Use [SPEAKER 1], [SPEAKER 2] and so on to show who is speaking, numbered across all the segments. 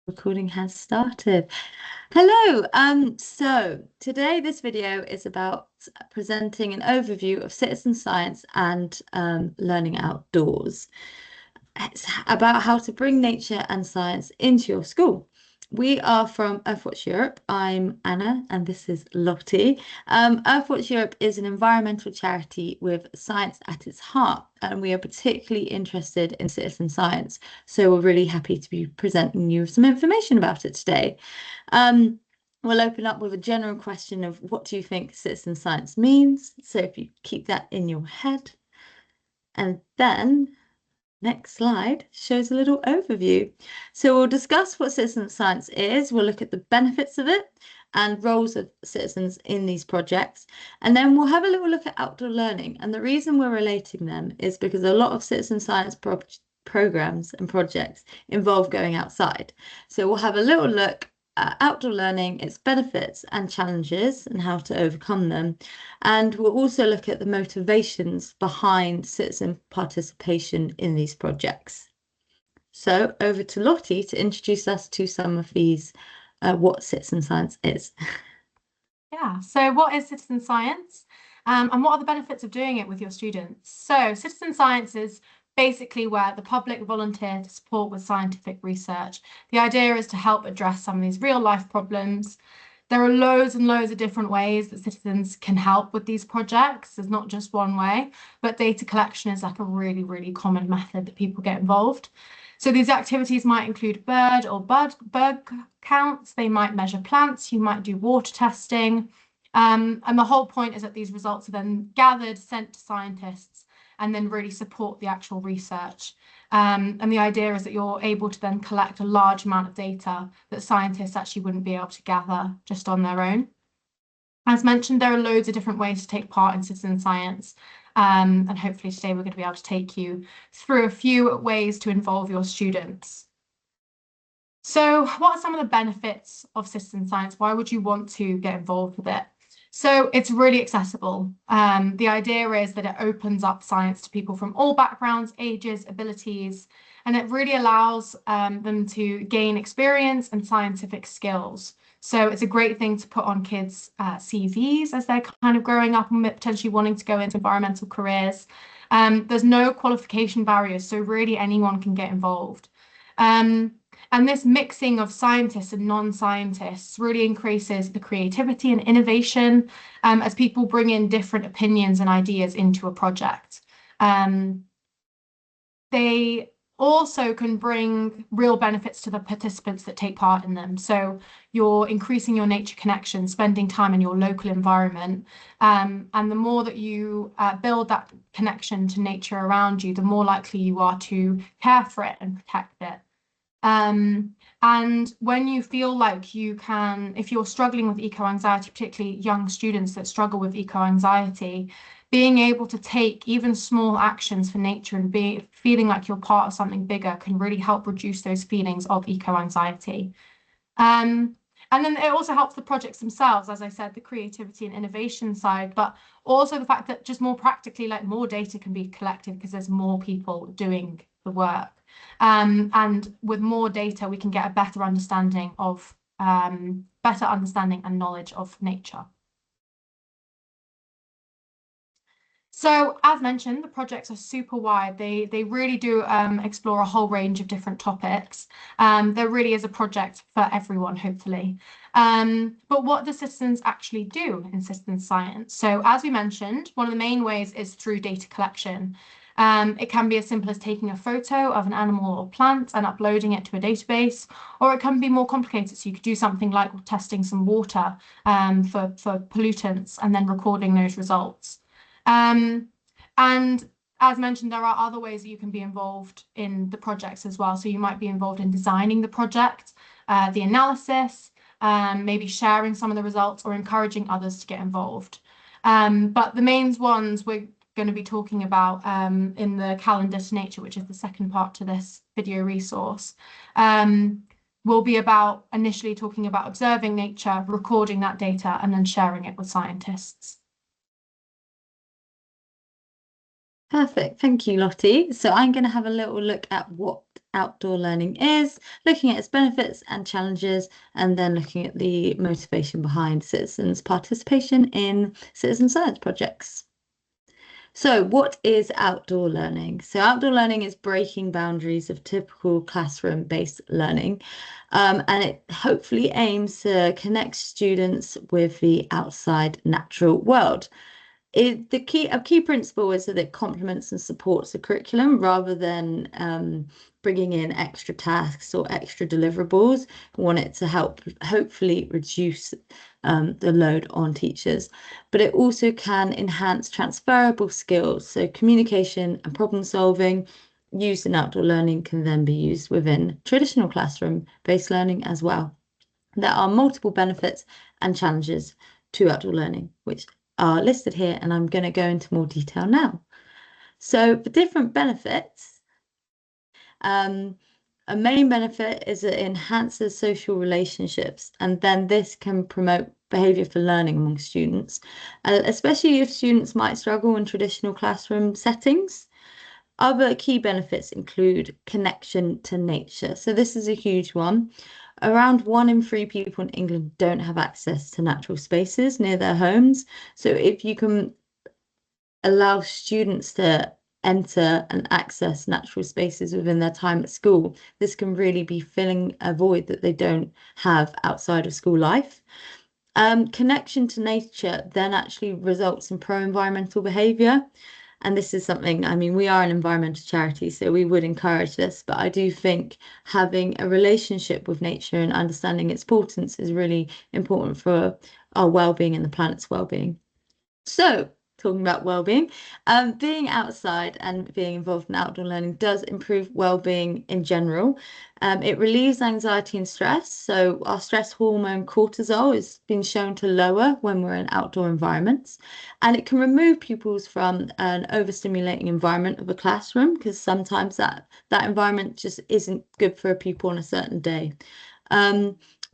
[SPEAKER 1] Recording has started. Hello. So today this video is about presenting an overview of citizen science and learning outdoors. It's about how to bring nature and science into your school. We are from Earthwatch Europe. I'm Anna, and this is Lottie. Earthwatch Europe is an environmental charity with science at its heart, and we are particularly interested in citizen science. So we're really happy to be presenting you with some information about it today. We'll open up with a general question of what do you think citizen science means? So if you keep that in your head, and then next slide shows a little overview. So we'll discuss what citizen science is, we'll look at the benefits of it and roles of citizens in these projects, and then we'll have a little look at outdoor learning. And the reason we're relating them is because a lot of citizen science programs and projects involve going outside. So we'll have a little look outdoor learning, its benefits and challenges and how to overcome them. And we'll also look at the motivations behind citizen participation in these projects. So over to Lottie to introduce us to some of these, what citizen science is.
[SPEAKER 2] Yeah, so what is citizen science? And what are the benefits of doing it with your students? So citizen science is basically where the public volunteer to support with scientific research. The idea is to help address some of these real life problems. There are loads and loads of different ways that citizens can help with these projects. There's not just one way, but data collection is like a really, really common method that people get involved. So these activities might include bird or bug counts. They might measure plants. You might do water testing. And the whole point is that these results are then gathered, sent to scientists, and then really support the actual research. And the idea is that you're able to then collect a large amount of data that scientists actually wouldn't be able to gather just on their own. As mentioned, there are loads of different ways to take part in citizen science. And hopefully today we're going to be able to take you through a few ways to involve your students. So what are some of the benefits of citizen science? Why would you want to get involved with it? So it's really accessible. The idea is that it opens up science to people from all backgrounds, ages, abilities, and it really allows them to gain experience and scientific skills. So it's a great thing to put on kids' CVs as they're kind of growing up and potentially wanting to go into environmental careers. There's no qualification barriers, so really anyone can get involved. And this mixing of scientists and non-scientists really increases the creativity and innovation as people bring in different opinions and ideas into a project. They also can bring real benefits to the participants that take part in them. So you're increasing your nature connection, spending time in your local environment. And the more that you build that connection to nature around you, the more likely you are to care for it and protect it. And when you feel like you can, if you're struggling with eco-anxiety, particularly young students that struggle with eco-anxiety, being able to take even small actions for nature and feeling like you're part of something bigger can really help reduce those feelings of eco-anxiety. And then it also helps the projects themselves, as I said, the creativity and innovation side, but also the fact that just more practically, like more data can be collected because there's more people doing the work. And with more data, we can get a better understanding and knowledge of nature. So as mentioned, the projects are super wide. They really do explore a whole range of different topics. There really is a project for everyone, hopefully. But what do citizens actually do in citizen science? So as we mentioned, one of the main ways is through data collection. It can be as simple as taking a photo of an animal or plant and uploading it to a database, or it can be more complicated. So you could do something like testing some water for pollutants and then recording those results. And as mentioned, there are other ways that you can be involved in the projects as well. So you might be involved in designing the project, the analysis, maybe sharing some of the results or encouraging others to get involved. But the main ones we're going to be talking about in the calendar to nature, which is the second part to this video resource, will be about initially talking about observing nature, recording that data, and then sharing it with scientists.
[SPEAKER 1] Perfect. Thank you, Lottie. So I'm going to have a little look at what outdoor learning is, looking at its benefits and challenges, and then looking at the motivation behind citizens' participation in citizen science projects. So what is outdoor learning? So outdoor learning is breaking boundaries of typical classroom-based learning, and it hopefully aims to connect students with the outside natural world. A key principle is that it complements and supports the curriculum rather than bringing in extra tasks or extra deliverables. We want it to help hopefully reduce the load on teachers, but it also can enhance transferable skills. So communication and problem solving used in outdoor learning can then be used within traditional classroom-based learning as well. There are multiple benefits and challenges to outdoor learning, which are listed here, and I'm going to go into more detail now. So the different benefits, a main benefit is it enhances social relationships, and then this can promote behaviour for learning among students, especially if students might struggle in traditional classroom settings. Other key benefits include connection to nature. So this is a huge one. Around 1 in 3 people in England don't have access to natural spaces near their homes. So if you can allow students to enter and access natural spaces within their time at school, this can really be filling a void that they don't have outside of school life. Connection to nature then actually results in pro-environmental behaviour. And this is something, I mean, we are an environmental charity, so we would encourage this, but I do think having a relationship with nature and understanding its importance is really important for our well-being and the planet's well-being. So, talking about well-being, being outside and being involved in outdoor learning does improve well-being in general. It relieves anxiety and stress. So our stress hormone cortisol has been shown to lower when we're in outdoor environments, and it can remove pupils from an overstimulating environment of a classroom, because sometimes that environment just isn't good for a pupil on a certain day.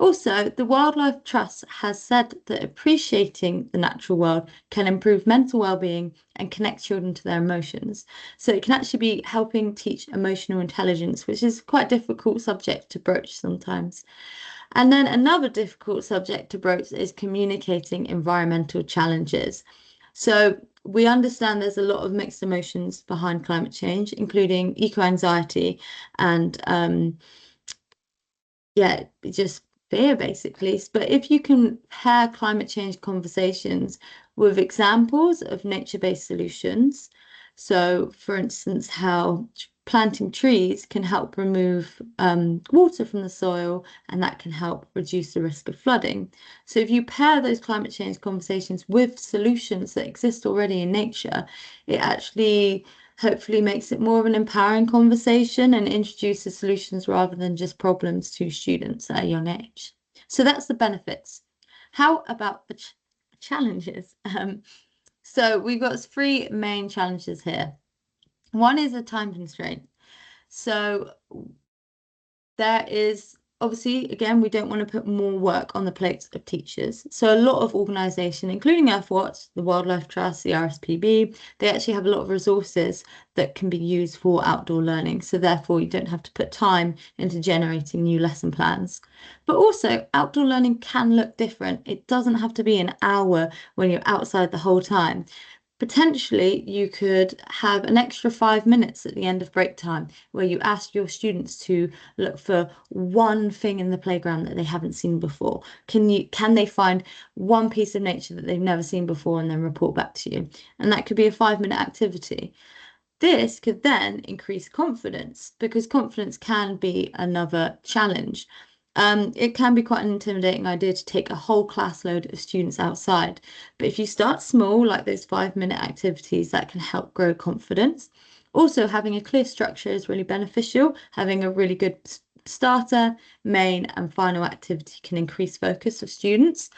[SPEAKER 1] Also, the Wildlife Trust has said that appreciating the natural world can improve mental well-being and connect children to their emotions. So it can actually be helping teach emotional intelligence, which is quite a difficult subject to broach sometimes. And then another difficult subject to broach is communicating environmental challenges. So we understand there's a lot of mixed emotions behind climate change, including eco-anxiety and just fear, basically. But if you can pair climate change conversations with examples of nature-based solutions, so for instance, how planting trees can help remove water from the soil, and that can help reduce the risk of flooding. So if you pair those climate change conversations with solutions that exist already in nature, it actually hopefully makes it more of an empowering conversation and introduces solutions rather than just problems to students at a young age. So that's the benefits. How about the challenges? So we've got 3 main challenges here. One is a time constraint. So there is obviously, again, we don't want to put more work on the plates of teachers. So a lot of organisation, including Earthwatch, the Wildlife Trust, the RSPB, they actually have a lot of resources that can be used for outdoor learning. So therefore, you don't have to put time into generating new lesson plans. But also, outdoor learning can look different. It doesn't have to be an hour when you're outside the whole time. Potentially, you could have an extra 5 minutes at the end of break time where you ask your students to look for one thing in the playground that they haven't seen before. Can they find one piece of nature that they've never seen before and then report back to you? And that could be a 5-minute activity. This could then increase confidence, because confidence can be another challenge. It can be quite an intimidating idea to take a whole class load of students outside. But if you start small, like those 5-minute activities, that can help grow confidence. Also, having a clear structure is really beneficial. Having a really good starter, main, and final activity can increase focus of students.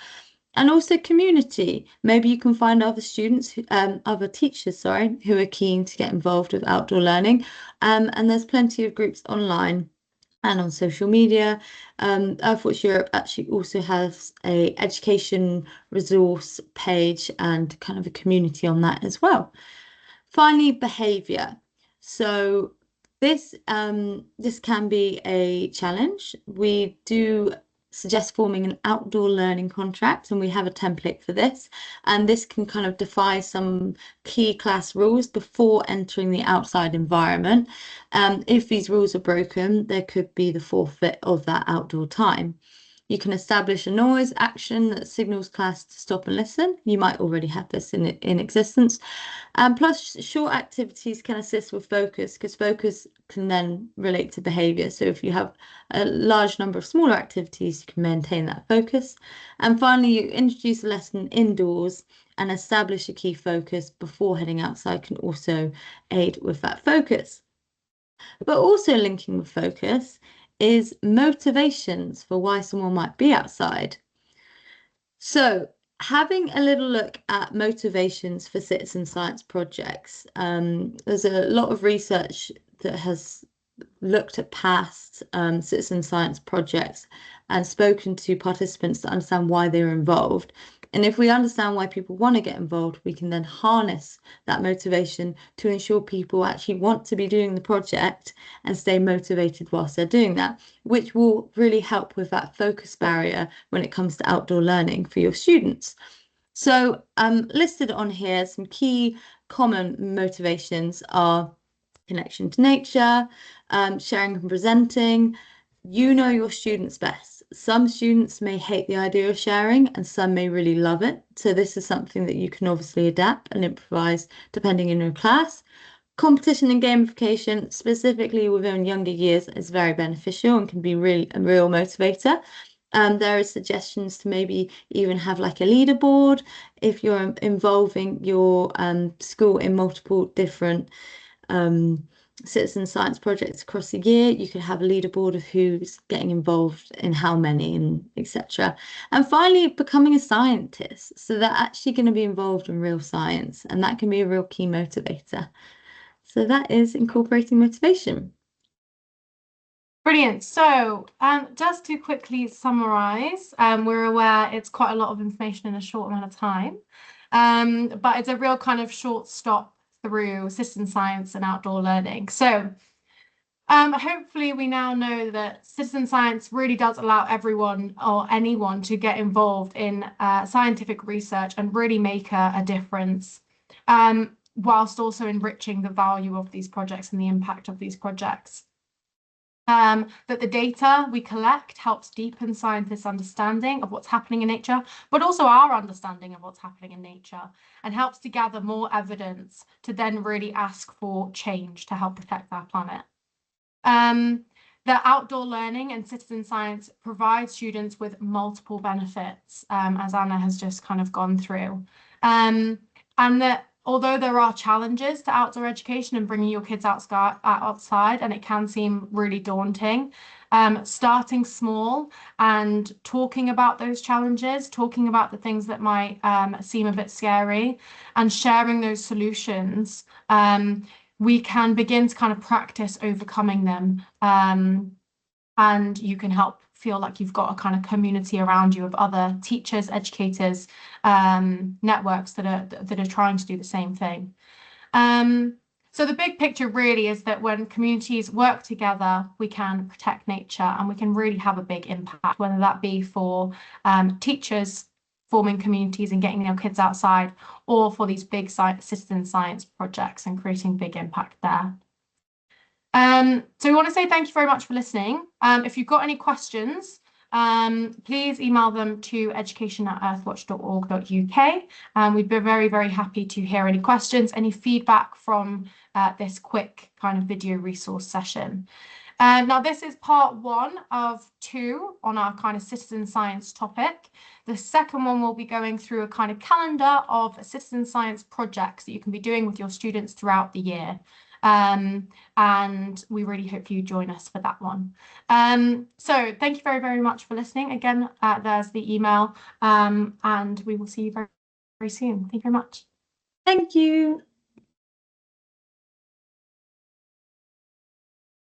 [SPEAKER 1] And also community. Maybe you can find other students, other teachers, sorry, who are keen to get involved with outdoor learning. And there's plenty of groups online and on social media. Earthwatch Europe actually also has a education resource page and kind of a community on that as well. Finally, behaviour. So This can be a challenge. We do suggest forming an outdoor learning contract, and we have a template for this. And this can kind of define some key class rules before entering the outside environment. If these rules are broken, there could be the forfeit of that outdoor time. You can establish a noise action that signals class to stop and listen. You might already have this in existence. Plus, short activities can assist with focus, because focus can then relate to behaviour. So if you have a large number of smaller activities, you can maintain that focus. And finally, you introduce a lesson indoors and establish a key focus before heading outside can also aid with that focus. But also linking with focus is motivations for why someone might be outside. So having a little look at motivations for citizen science projects, there's a lot of research that has looked at past citizen science projects and spoken to participants to understand why they're involved. And if we understand why people want to get involved, we can then harness that motivation to ensure people actually want to be doing the project and stay motivated whilst they're doing that, which will really help with that focus barrier when it comes to outdoor learning for your students. So listed on here, some key common motivations are connection to nature, sharing and presenting. You know your students best. Some students may hate the idea of sharing and some may really love it. So this is something that you can obviously adapt and improvise depending on your class. Competition and gamification, specifically within younger years, is very beneficial and can be really a real motivator. There are suggestions to maybe even have like a leaderboard if you're involving your school in multiple different citizen science projects across the year. You could have a leaderboard of who's getting involved in how many and etc. And finally, becoming a scientist. So they're actually going to be involved in real science, and that can be a real key motivator. So that is incorporating motivation.
[SPEAKER 2] Brilliant. So just to quickly summarize, we're aware it's quite a lot of information in a short amount of time, but it's a real kind of short stop through citizen science and outdoor learning. So hopefully we now know that citizen science really does allow everyone or anyone to get involved in scientific research and really make a difference, whilst also enriching the value of these projects and the impact of these projects. That the data we collect helps deepen scientists' understanding of what's happening in nature, but also our understanding of what's happening in nature, and helps to gather more evidence to then really ask for change to help protect our planet. The outdoor learning and citizen science provide students with multiple benefits, as Anna has just kind of gone through. And that although there are challenges to outdoor education and bringing your kids outside, and it can seem really daunting, starting small and talking about those challenges, talking about the things that might seem a bit scary, and sharing those solutions, we can begin to kind of practice overcoming them. And you can help feel like you've got a kind of community around you of other teachers, educators, networks that are trying to do the same thing. So the big picture really is that when communities work together, we can protect nature and we can really have a big impact, whether that be for teachers forming communities and getting their kids outside, or for these big citizen science projects and creating big impact there. So we want to say thank you very much for listening. If you've got any questions, please email them to education@earthwatch.org.uk. We'd be very, very happy to hear any questions, any feedback from this quick kind of video resource session. Now, this is part 1 of 2 on our kind of citizen science topic. The second one will be going through a kind of calendar of citizen science projects that you can be doing with your students throughout the year. And we really hope you join us for that one. So thank you very, very much for listening. Again, there's the email, and we will see you very, very soon. Thank you very much.
[SPEAKER 1] Thank you.